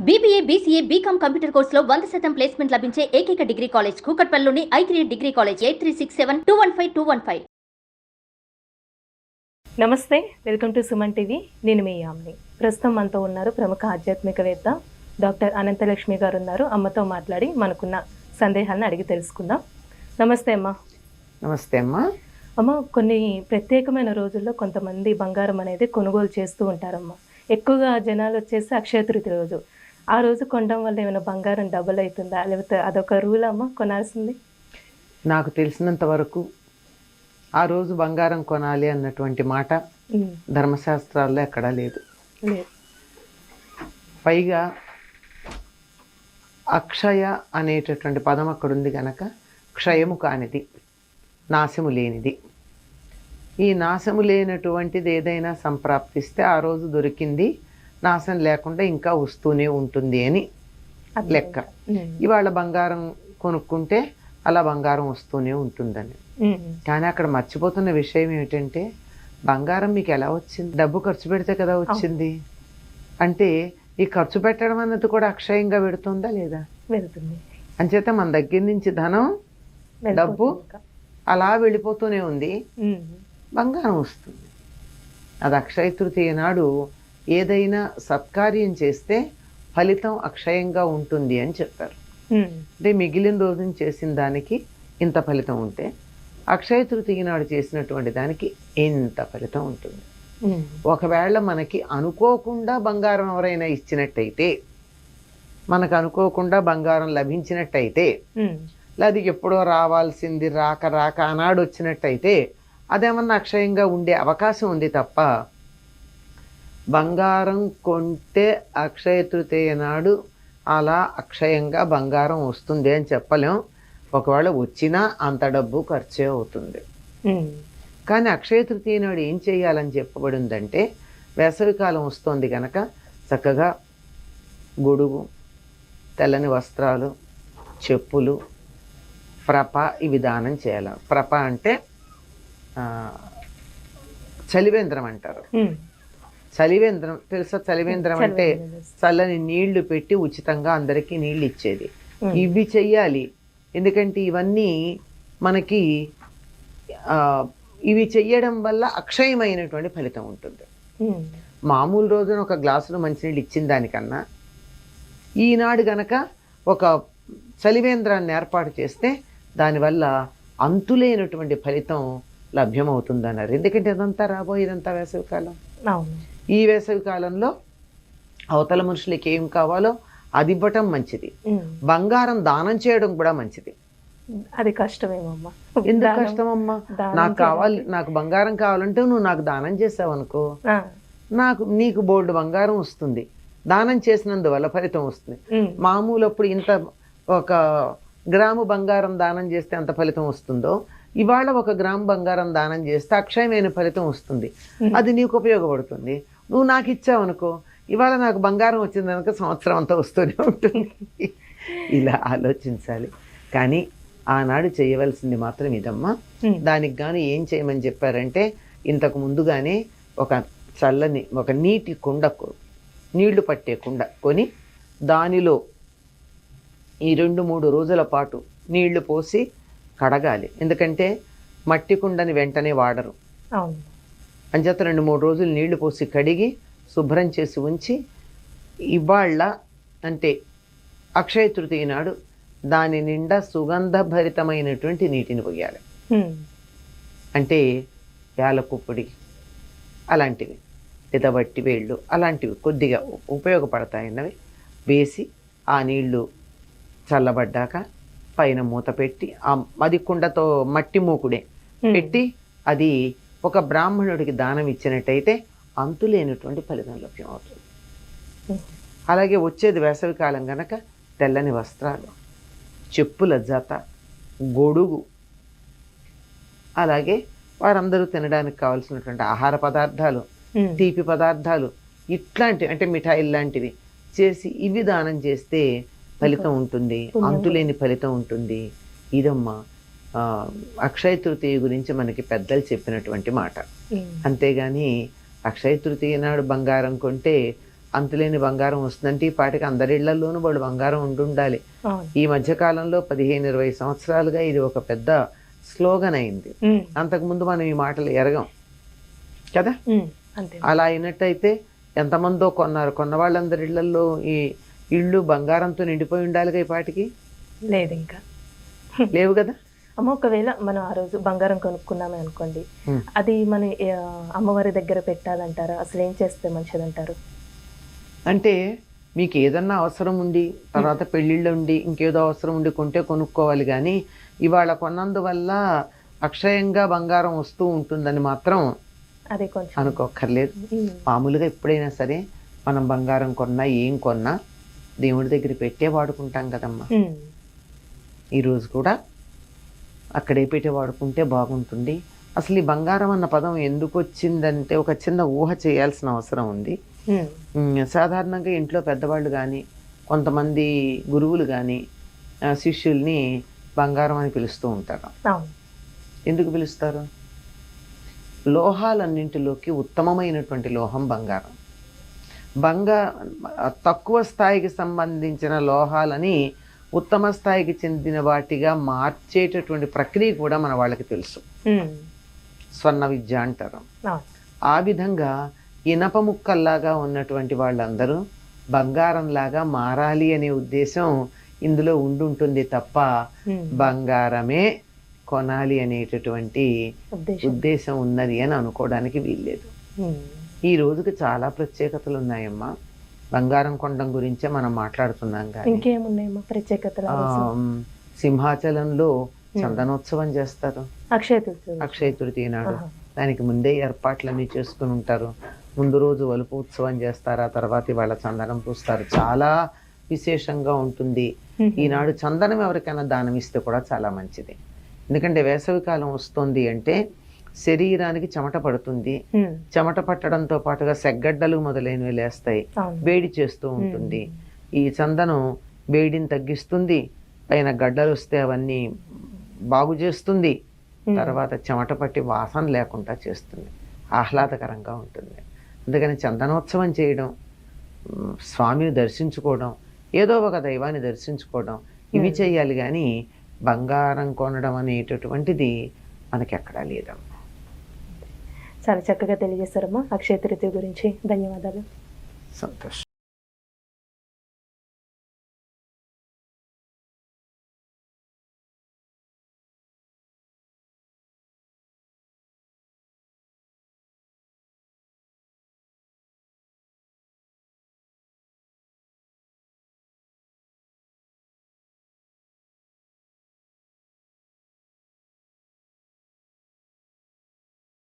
BBA, BCA, BCom computer కోర్సులో 100% placement లభించే ఏకైక డిగ్రీ కాలేజ్ కూకట్పల్లిలోని I3 డిగ్రీ కాలేజ్ 8367215215. నమస్తే, వెల్కమ్ టు సుమన్ టీవీ. నేను మీ యామ్ని. ప్రస్తుతం మనతో ఉన్నారు ప్రముఖ ఆధ్యాత్మికవేత్త డాక్టర్ అనంతలక్ష్మి గారు ఉన్నారు. అమ్మతో మాట్లాడి మనకున్న సందేహాలను అడిగి తెలుసుకుందాం. నమస్తే అమ్మా. నమస్తే అమ్మా. అమ్మ, కొన్ని ప్రత్యేకమైన రోజుల్లో కొంతమంది బంగారం అనేది కొనుగోలు చేస్తూ ఉంటారమ్మా. ఎక్కువగా జనాలు వచ్చేసి అక్షయ తృతీయ రోజు. ఆ రోజు కొనడం వల్ల ఏమైనా బంగారం డబుల్ అవుతుందా, లేకపోతే అదొక రూల్ అమ్మ కొనాల్సింది? నాకు తెలిసినంత వరకు ఆ రోజు బంగారం కొనాలి అన్నటువంటి మాట ధర్మశాస్త్రాల్లో ఎక్కడా లేదు. పైగా అక్షయ అనేటటువంటి పదం అక్కడ ఉంది కనుక క్షయము కానిది, నాశము లేనిది. ఈ నాశము లేనటువంటిది ఏదైనా సంప్రాప్తిస్తే ఆ రోజు దొరికింది, నాశం లేకుండా ఇంకా వస్తూనే ఉంటుంది అని లెక్క. ఇవాళ బంగారం కొనుక్కుంటే అలా బంగారం వస్తూనే ఉంటుందని. కానీ అక్కడ మర్చిపోతున్న విషయం ఏమిటంటే, బంగారం మీకు ఎలా వచ్చింది? డబ్బు ఖర్చు పెడితే కదా వచ్చింది. అంటే ఈ ఖర్చు పెట్టడం అన్నది కూడా అక్షయంగా పెడుతుందా లేదా? వెళ్తుంది. అంచేత మన దగ్గర నుంచి ధనం, డబ్బు అలా వెళ్ళిపోతూనే ఉంది, బంగారం వస్తుంది. అది అక్షయ తృతీయ నాడు ఏదైనా సత్కార్యం చేస్తే ఫలితం అక్షయంగా ఉంటుంది అని చెప్పారు. అంటే మిగిలిన రోజున చేసిన దానికి ఇంత ఫలితం ఉంటే, అక్షయ తృతీయ నాడు చేసినటువంటి దానికి ఇంత ఫలితం ఉంటుంది. ఒకవేళ మనకి అనుకోకుండా బంగారం ఎవరైనా ఇచ్చినట్టయితే, మనకు అనుకోకుండా బంగారం లభించినట్టయితే, అది ఎప్పుడో రావాల్సింది రాక రాక ఆనాడు వచ్చినట్టయితే అదేమన్నా అక్షయంగా ఉండే అవకాశం ఉంది తప్ప, బంగారం కొంటే అక్షయ తృతీయ నాడు అలా అక్షయంగా బంగారం వస్తుంది అని చెప్పలేం. ఒకవేళ వచ్చినా అంత డబ్బు ఖర్చే అవుతుంది. కానీ అక్షయ తృతీయ నాడు ఏం చేయాలని చెప్పబడిందంటే, వేసవికాలం వస్తుంది కనుక చక్కగా గొడుగు, తెల్లని వస్త్రాలు, చెప్పులు, ప్రప ఇవి దానం చేయాలి. ప్రప అంటే చలివేంద్రం అంటారు. చలివేంద్రం తెలుసా? చలివేంద్రం అంటే చల్లని నీళ్లు పెట్టి ఉచితంగా అందరికీ నీళ్ళు ఇచ్చేది. ఇవి చెయ్యాలి. ఎందుకంటే ఇవన్నీ మనకి ఇవి చెయ్యడం వల్ల అక్షయమైనటువంటి ఫలితం ఉంటుంది. మామూలు రోజున ఒక గ్లాసులో మంచినీళ్ళు ఇచ్చిన దానికన్నా ఈనాడు గనక ఒక చలివేంద్రాన్ని ఏర్పాటు చేస్తే దానివల్ల అంతులేనటువంటి ఫలితం లభ్యమవుతుందన్నారు. ఎందుకంటే ఇదంతా రాబోయేదంతా వేసవికాలం. ఈ వేసవి కాలంలో అవతల మనుషులకి ఏం కావాలో అది ఇవ్వటం మంచిది. బంగారం దానం చేయడం కూడా మంచిది. అది కష్టమేమమ్మా. ఎందుకు కష్టమమ్మా? నాకు బంగారం కావాలంటే నువ్వు నాకు దానం చేసావు అనుకో, నీకు బోల్డ్ బంగారం వస్తుంది. దానం చేసినందువల్ల ఫలితం వస్తుంది. మామూలు అప్పుడు ఇంత ఒక గ్రాము బంగారం దానం చేస్తే ఎంత ఫలితం వస్తుందో, ఇవాళ 1 గ్రాము బంగారం దానం చేస్తే అక్షయమైన ఫలితం వస్తుంది. అది నీకు ఉపయోగపడుతుంది. నువ్వు నాకు ఇచ్చావు అనుకో, ఇవాళ నాకు బంగారం వచ్చింది కనుక సంవత్సరం అంతా వస్తూనే ఉంటుంది. ఇలా ఆలోచించాలి. కానీ ఆనాడు చేయవలసింది మాత్రం ఇదమ్మా. దానికి గాను ఏం చేయమని చెప్పారంటే, ఇంతకు ముందుగానే ఒక చల్లని ఒక నీటి కుండ, నీళ్లు పట్టే కుండ కొని దానిలో ఈ 2-3 రోజుల పాటు నీళ్లు పోసి కడగాలి. ఎందుకంటే మట్టి కుండని వెంటనే వాడరు. అంచేత 2-3 రోజులు నీళ్లు పోసి కడిగి శుభ్రం చేసి ఉంచి, ఇవాళ అంటే అక్షయ తృతీయ నాడు దాని నిండా సుగంధభరితమైనటువంటి నీటిని పోయాలి. అంటే యాలకు పొడి అలాంటివి, లేదా వట్టి వేళ్ళు అలాంటివి కొద్దిగా ఉపయోగపడతాయన్నవి వేసి ఆ నీళ్లు చల్లబడ్డాక పైన మూత పెట్టి, అది కుండతో మట్టి మూకుడే పెట్టి అది ఒక బ్రాహ్మణుడికి దానం ఇచ్చినట్టయితే అంతులేనటువంటి ఫలితం లభ్యం అవుతుంది. అలాగే వచ్చేది వేసవికాలం గనక తెల్లని వస్త్రాలు, చెప్పుల జత, గొడుగు, అలాగే వారందరూ తినడానికి కావాల్సినటువంటి ఆహార పదార్థాలు, తీపి పదార్థాలు, ఇట్లాంటివి అంటే మిఠాయిలు లాంటివి చేసి ఇవి దానం చేస్తే ఫలితం ఉంటుంది, అంతులేని ఫలితం ఉంటుంది. ఇదమ్మా అక్షయ తృతీయ గురించి మనకి పెద్దలు చెప్పినటువంటి మాట. అంతేగాని అక్షయ తృతీయ నాడు బంగారం కొంటే అంతులేని బంగారం వస్తుందంటే ఈ పాటికి అందరి ఇళ్లలోనూ వాళ్ళు బంగారం ఉండాలి. అవును. ఈ మధ్య కాలంలో 15-20 సంవత్సరాలుగా ఇది ఒక పెద్ద స్లోగన్ అయింది. అంతకుముందు మనం ఈ మాటలు ఎరగం కదా. అంతే. అలా అయినట్టయితే ఎంతమందో కొన్న వాళ్ళందరి ఇళ్లలో ఈ ఇళ్ళు బంగారంతో నిండిపోయి ఉండాలిగా ఈ పాటికి. లేదు ఇంకా లేవు కదా. అమ్మ, ఒకవేళ మనం ఆ రోజు బంగారం కొనుక్కున్నామే అనుకోండి, అది మన అమ్మవారి దగ్గర పెట్టాలంటారా? అసలు ఏం చేస్తే మంచిదంటారు? అంటే మీకు ఏదన్నా అవసరం ఉండి తర్వాత పెళ్ళిళ్ళు ఉండి ఇంకేదో అవసరం ఉండి కొంటే కొనుక్కోవాలి, కానీ ఇవాళ కొన్నందువల్ల అక్షయంగా బంగారం వస్తూ ఉంటుందని మాత్రం అదే కొంచెం అనుకోక్కర్లేదు. మామూలుగా ఎప్పుడైనా సరే మనం బంగారం కొన్నా ఏం కొన్నా దేవుడి దగ్గర పెట్టే వాడుకుంటాం కదమ్మా. ఈరోజు కూడా అక్కడే పెట్టి వాడుకుంటే బాగుంటుంది. అసలు ఈ బంగారం అన్న పదం ఎందుకు వచ్చిందంటే ఒక చిన్న ఊహ చేయాల్సిన అవసరం ఉంది. సాధారణంగా ఇంట్లో పెద్దవాళ్ళు కానీ కొంతమంది గురువులు కానీ శిష్యుల్ని బంగారం అని పిలుస్తూ ఉంటారు. ఎందుకు పిలుస్తారు? లోహాలన్నింటిలోకి ఉత్తమమైనటువంటి లోహం బంగారం. తక్కువ స్థాయికి సంబంధించిన లోహాలని ఉత్తమ స్థాయికి చెందిన వాటిగా మార్చేటటువంటి ప్రక్రియ కూడా మన వాళ్ళకి తెలుసు. స్వర్ణ విద్య అంటారు. ఆ విధంగా ఇనప ముక్కల్లాగా ఉన్నటువంటి వాళ్ళందరూ బంగారంలాగా మారాలి అనే ఉద్దేశం ఇందులో ఉండుంటుంది తప్ప బంగారమే కొనాలి అనేటటువంటి ఉద్దేశం ఉన్నది అని అనుకోవడానికి వీల్లేదు. ఈ రోజుకి చాలా ప్రత్యేకతలు ఉన్నాయమ్మా. బంగారం కొనడం గురించే మనం మాట్లాడుతున్నాం. ఇంకేమున్నాయమ్మా ప్రత్యేకతలు? సింహాచలంలో చందనోత్సవం చేస్తారు అక్షయ తృతీయ నాడు. దానికి ముందే ఏర్పాట్లన్నీ చేసుకుని ఉంటారు. ముందు రోజు వలుపు ఉత్సవం చేస్తారు, ఆ తర్వాత ఇవాళ చందనం పూస్తారు. చాలా విశేషంగా ఉంటుంది. ఈనాడు చందనం ఎవరికైనా దానం ఇస్తే కూడా చాలా మంచిది. ఎందుకంటే వేసవికాలం వస్తుంది అంటే శరీరానికి చెమట పడుతుంది. చెమట పట్టడంతో పాటుగా సెగ్గడ్డలు మొదలైనవి లేస్తాయి, వేడి చేస్తూ ఉంటుంది. ఈ చందనం వేడిని తగ్గిస్తుంది, పైన గడ్డలు వస్తే అవన్నీ బాగు చేస్తుంది, తర్వాత చెమట పట్టి వాసన లేకుండా చేస్తుంది, ఆహ్లాదకరంగా ఉంటుంది. అందుకని చందనోత్సవం చేయడం, స్వామిని దర్శించుకోవడం, ఏదో ఒక దైవాన్ని దర్శించుకోవడం, ఇవి చేయాలి. కానీ బంగారం కొనడం అనేటటువంటిది మనకెక్కడా లేదమ్మా. చాలా చక్కగా తెలియజేస్తారమ్మా అక్షయ తృతీయ గురించి. ధన్యవాదాలు. సంతోషం.